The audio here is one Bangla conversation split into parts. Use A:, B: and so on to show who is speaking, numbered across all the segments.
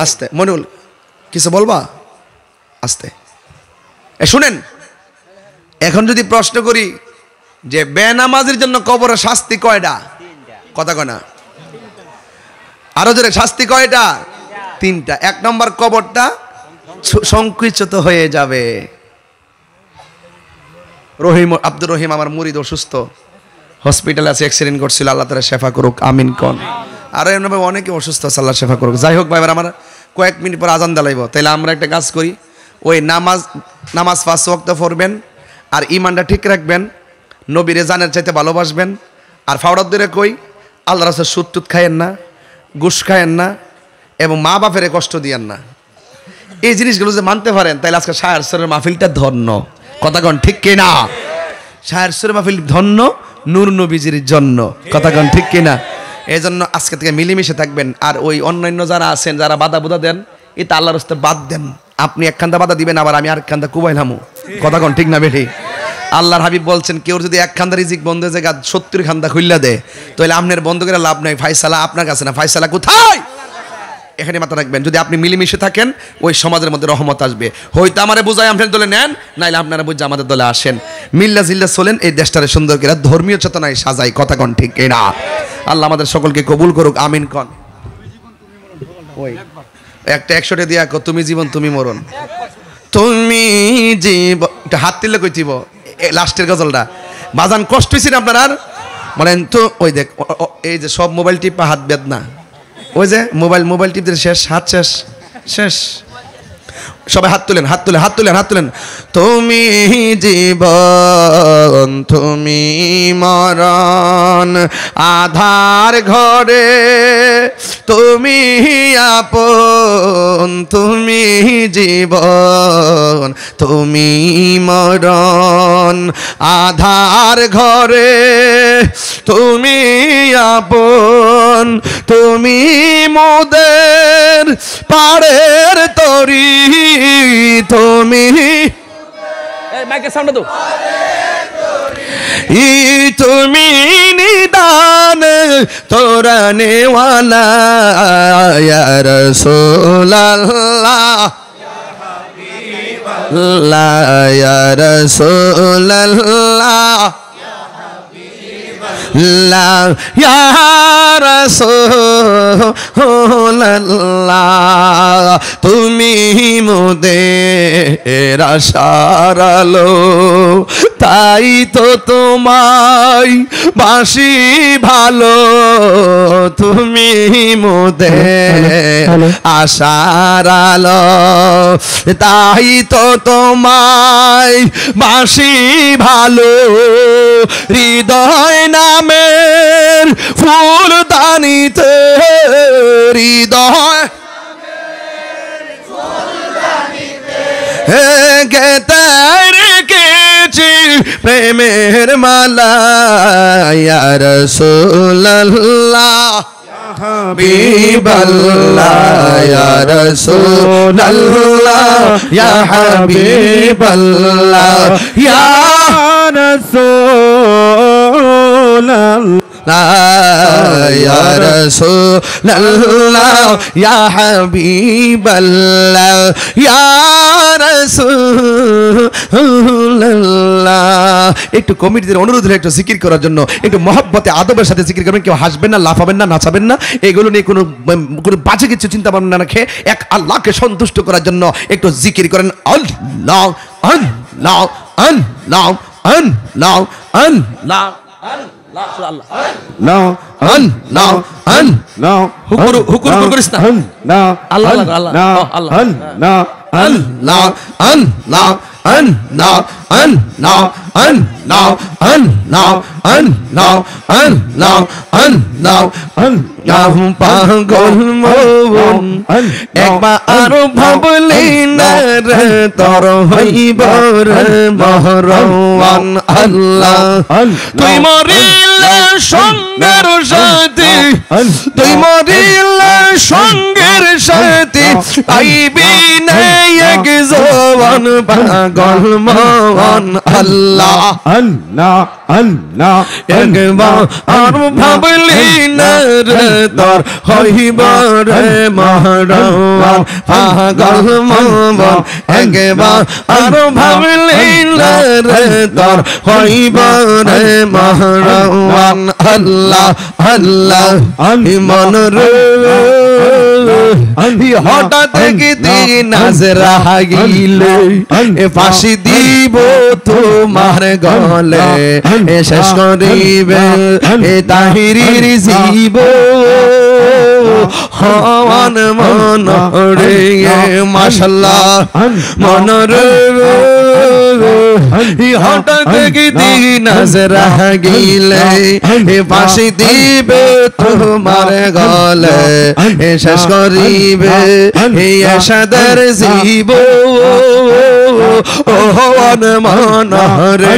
A: আস্তে মনিউল কিছু বলবা আস্তে শুনেন এখন যদি প্রশ্ন করি যে বেনামাজির জন্য কবরের শাস্তি কয়টা কথা কয় না আরো জোরে শাস্তি কয়টা তিনটা এক নম্বর কবরটা সংকুচিত হয়ে যাবে রহিম আব্দুর রহিম আমার মুরিদ অসুস্থ হসপিটালে আছে অ্যাক্সিডেন্ট করছিল আল্লাহ তাআলা শেফা করুক আমিন কোন আর এমনভাবে অনেকে অসুস্থ আছে আল্লাহ শেফা করুক যাই হোক ভাই আমার কয়েক মিনিট পর আজান দাঁড়াইব তাইলে আমরা একটা কাজ করি ওই নামাজ 5 ওয়াক্ত পড়বেন আর ঈমানটা ঠিক রাখবেন নবীরে জানের চাইতে ভালোবাসবেন আর ফাওড়াত ধরে কই আল্লাহ রাসূল সুদ টুদ খায়েন না ঘুষ খায়েন না এবং মা বাপের কষ্ট দিয়েন না এই জিনিসগুলো যে মানতে পারেন তাহলে আজকে শায়ের সুরের মাহফিলটা ধন্য কথা কোন ঠিক কি না শায়ের সুরের মাহফিল ধন্য নূর নবীজির জন্য কথা কোন ঠিক কি না এই জন্য আজকে থেকে মিলেমিশে থাকবেন আর ওই অন্যান্য যারা আছেন যারা বাধা বুধা দেন এটা আল্লাহর রাস্তে বাদ দেন আপনি একখান্দা বাধা দিবেন আবার আমি আরেকখান্দা কুবাইলামু কথা কোন ঠিক না বেঠি আল্লাহর হাবিব বলছেন কেউ যদি এক খান্দা রিজিক বন্ধ হয়ে যায় 70 খান্দা খুললা দেয় তাহলে আপনার বন্ধ করে লাভ নাই ফায়সালা আপনার কাছে না ফায়সালা কোথায় এখানে মাথা রাখবেন যদি আপনি মিলেমিশে থাকেন ওই সমাজের মধ্যে রহমত আসবে হয়তো আমারে বুঝায় আপনার দলে নেন নাইলে আপনারা বুঝে আমাদের দলে আসেন মিল্লা জিল্লা চলেন এই দেশটারে সুন্দর করে ধর্মীয় চেতনায় সাজাই কথা কোন ঠিক না আল্লাহ আমাদের সকলকে কবুল করুক আমিন কোন ওই একটা 100 দিয়া তুমি জীবন তুমি মরণ তুমি জীবন হাত তুললে কইতিব লাস্টের গজলটা বাজান কষ্ট হইছে আপনার আর বলেন তো ওই দেখ এই যে সব মোবাইল টিপা হাত বেদনা ওই যে মোবাইল টিপতে শেষ হাত শেষ শেষ সবাই হাত তুলেন হাত তুলেন হাত তুলেন হাত তুলেন তুমি জীবন তুমি মরণ আধার ঘরে তুমি আপন তুমি জীবন তুমি মরণ আধার ঘরে তুমি আপন তুমি মোদের পাড়ের তরি তুমি মাইকের সাউন্ড দাও তুমি নিদান তোরানে ওয়ালা ইয়া রাসূলুল্লাহ ইয়া রাসূলুল্লাহ ইয়া রাসূলুল্লাহ তুমি মোদের আশার আলো তাই তো তোমায় বাসি ভালো তুমি মোদের আশার আলো তাই তো তোমায় বাসি ভালো হৃদয় নামের ফুলদানিতে হৃদয় গেতে রেখেছি প্রেমের মালা ইয়া রাসূলুল্লাহ হাবিবাল্লাহ ইয়া রাসূলুল্লাহ ইয়া হাবিবাল্লাহ ইয়া রাসূলুল্লাহ ইয়া রাসূলুল্লাহ ইয়া হাবিবাল্লাহ ইয়া রাসূলুল্লাহ একটু কমিটিদের অনুরোধ হলো একটু জিকির করার জন্য একটু মহব্বতে আদবের সাথে জিকির করবেন কেউ হাসবেন না লাফাবেন না নাচাবেন না এগুলো নিয়ে কোনো বাজে কিছু চিন্তা ভাবনা না রেখে এক আল্লাহকে সন্তুষ্ট করার জন্য একটু জিকির করেন আল্লাহ আল্লাহ আল্লাহ আল্লাহ আল্লাহ আল্লাহ আল্লাহ আল্লাহ হুকুর হুকুর করিস না আল্লাহ আল্লাহ আল্লাহ আল্লাহ আল্লাহ আল্লাহ আল্লাহ আল্লাহ আল্লাহ আল্লাহ আল্লাহ আল্লাহ আল্লাহ আল্লাহ পাগল মন একবার আরো ভাবলি না রে তোর হইব রে মহরওয়ান আল্লাহ তুই মরিলে সঙ্গের সাথী তুই মরিলে সঙ্গের সাথী আইবি না এক জবান মন পাগল মন আল্লাহ
B: আল্লাহ আল্লাহ
A: একবার আর ভাবলি না রে তোর হইব রে মহরওয়ান পাগল মন একবার আর ভাবলি না রে তোর হইব রে মহরওয়ান আল্লাহ আল্লাহ মন রে হঠাৎ দেখি নাজরা গিলে ফাঁসি দিব তোমার গলে শেষ করিবে তাহিরির জীব হওয়ান মন রে মাশাল্লাহ মন রে হঠাৎ দেখি নাজরা গিলে ফাঁসি দিবে তোমার গলে শেষ করিবে এসাদের জীব হওয়ান মন রে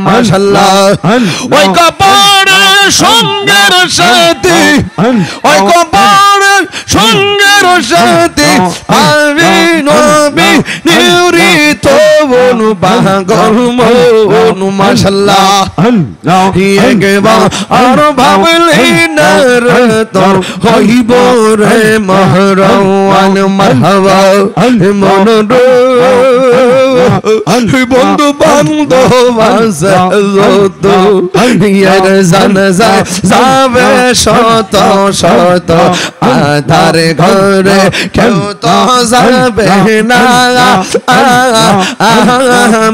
A: মাশাল্লাহ ওই কবরে সঙ্গের সাথে ওই কবরে সঙ্গের সাথে পাবি নবী নিউরিত বনু পাগল মন মাশাল্লাহ একবার আর ভাবলি না রে তোর হইব রে মহরওয়ান মারহাবা মন রে বন্ধু বান্ধব আছে যত ইয়ার জানাজা যাবে শত শত আধার ঘরে কেউ তো যাবে না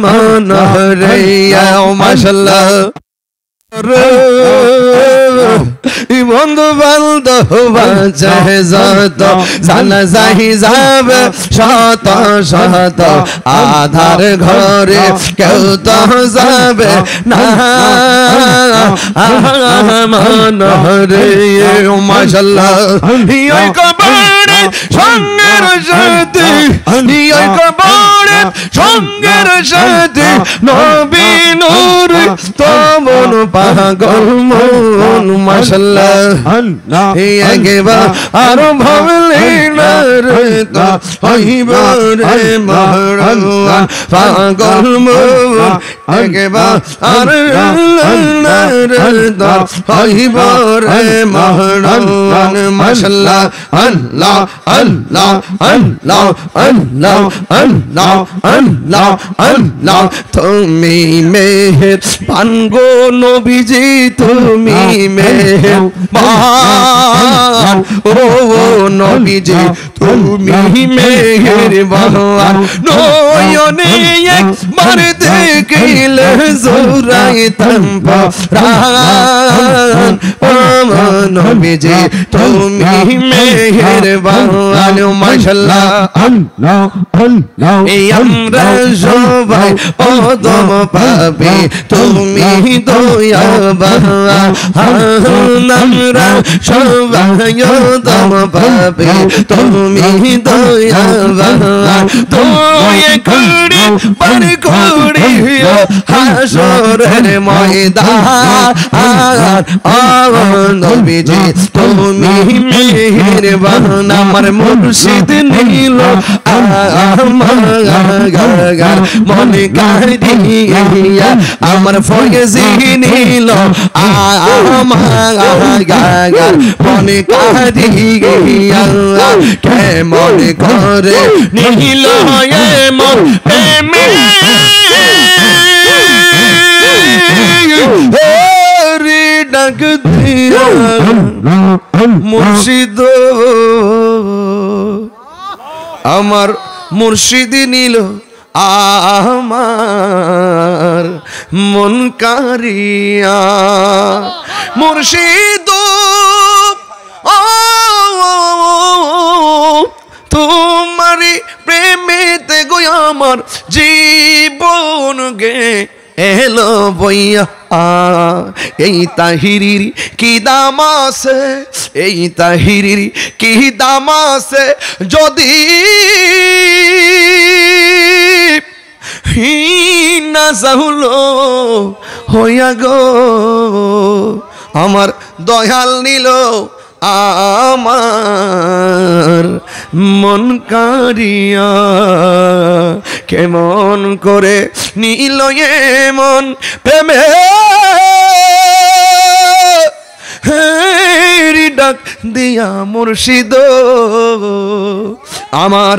A: মন রে মাশাল্লাহ বন্ধু বান্ধব আছে যত জানা যাই যাবে শত শত আধার ঘরে কেউ তো যাবে না মন রে মাশাল্লাহ ওই কবরে সঙ্গের সাথে ওই কবরে সঙ্গের সাথে নবী নূর তোমন পাগল মন মাশাল্লাহ একবার আর ভাবলি না রে তো হইব রে মহরওয়ান পাগল মন একবার আর না রে তো হইব রে মহরওয়ান মাশাল্লাহ আল্লাহ আল্লাহ আল্লাহ আল্লাহ আল্লাহ আল্লাহ আল্লাহ তুমি মেহের পানগো নবীজি তুমি মেহেরবান ও নবীজি তুমি মেহেরবান নয়নে একবার দেখিলে জুরাইতাম প্রাণ ও নবীজি তুমি মেহেরবান মাশাল্লাহ
B: আল্লাহ আল্লাহ
A: এই আমরা সবাই পদম পাবে তুমি দয়াবান আমরা সবাই পদম পাবে তুমি দয়াবান দয়া করে পার করিও হাসরের ময়দান নবীজি তুমি মেহেরবান আমার মুর্শিদ নীল মনে কাঁদিয়া আমার ফয়েজি নীল মনে কাঁদিয়া কেমন করে নীল মন প্রেমে ডাক দিয়া মুর্শিদ আমার মুর্শিদ নীল আমার মন কারিয়া মুর্শিদ তোমারি প্রেমেতে গো আমার জীবন গে এলো বইয়া এই তাহিরির কি দাম আছে এই তাহিরির কি দাম আছে যদি না চাহুলো হইয়া গো আমার দয়াল নিল আমার মন কারিয়া কেমন করে নীল মন প্রেমে ডাক দিয়া মুর্শিদ আমার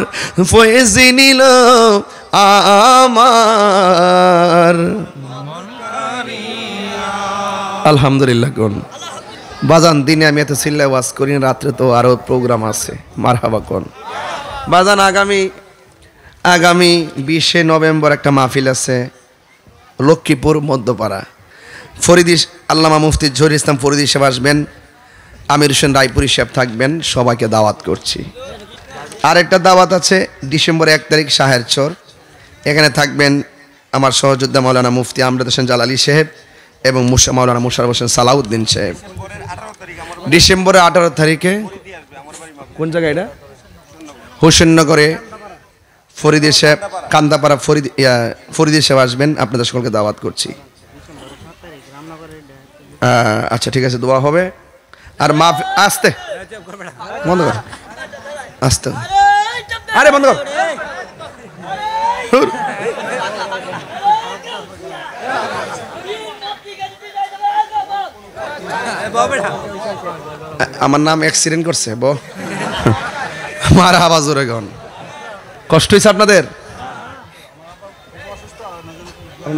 A: ফয়েজি নিল আমার। আলহামদুলিল্লাহ কোন বাজান, দিনে আমি এত চিল্লা ওয়াজ করি, রাত্রে তো আরো প্রোগ্রাম আছে। মারহাবা কোন বাজান। আগামী 20শে নভেম্বর একটা মাহফিল আছে লক্ষ্মীপুর মধ্যপাড়া। ফরিদি আল্লামা মুফতি জহির ইসলাম ফরিদি সাহেব আসবেন, আমির হোসেন রায়পুরি সাহেব থাকবেন, সবাইকে দাওয়াত করছি। আরেকটা দাওয়াত আছে ডিসেম্বর 1 তারিখ শাহের চর, এখানে থাকবেন আমার সহযোদ্ধা মাওলানা মুফতি আমজাদ হোসেন জালালি সাহেব এবং মাওলানা মুশাররফ হোসেন সালাউদ্দিন সাহেব। ডিসেম্বরের 18 তারিখে কোন জায়গায় এটা? হোসেননগরে ফরিদি সাহেব, কান্দাপাড়া ফরিদি সাহেব আসবেন, আপনাদের সকলকে দাওয়াত করছি। আচ্ছা ঠিক আছে, দোয়া হবে। আর মা আসতে বন্ধ কর, আসতে, আরে বন্ধ কর। আমার নাম অ্যাক্সিডেন্ট করছে মার আওয়াজ ওরে গন, কষ্ট হয়েছে আপনাদের?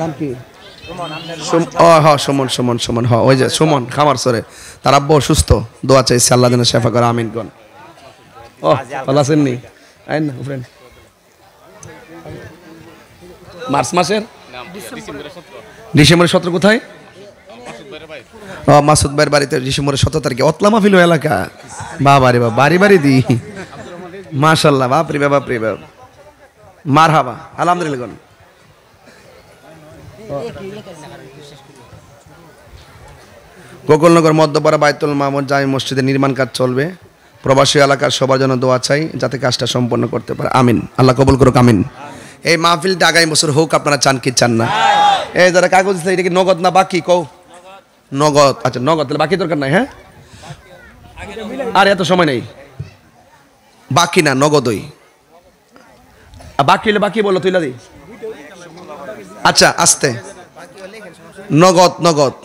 A: নাম কি? সুমন সুমন সুমন, হ ওই যে সুমন খামার সরে, তার আব্বু অসুস্থ, দোয়া চাইছে আল্লাহ যেন শেফা করে, আমিন গন। ও ভালো আছেন নি? আইন না ফ্রেন্ড, মার্চ মাসের ডিসেম্বরের 17 কোথায়? ও মাসুদ ভাইয়ের বাড়িতে ডিসেম্বরের 17 তারিখে অতলা মাহফিল এলাকা। বাবা রে বাবা, বাড়ি বাড়ি দি, মাশাল্লাহ, বাপরে বাবা, বাপরে বাবা, মারহাবা, আলহামদুলিল্লাহ। গোকুলনগর মধ্যপাড়া বাইতুল মামুন জামি মসজিদের নির্মাণ কাজ চলবে। প্রবাসী এলাকার সবার জন্য দোয়া চাই যাতে কাজটা সম্পন্ন করতে পারে, আমিন। আল্লাহ কবুল করুক, আমিন। এই মাহফিলটা আগামী বছর হোক, আপনারা চান কি চান না? এই যারা কাগজ দিচ্ছে, এটা কি নগদ না বাকি? কও নগদ। আচ্ছা নগদ, তাহলে বাকি দরকার নাই। হ্যাঁ, আর এত সময় নেই, বাকি না নগদই। বাকি হলে বাকি বলো, তুইলা দি। আচ্ছা আস্তে, নগদ নগদ।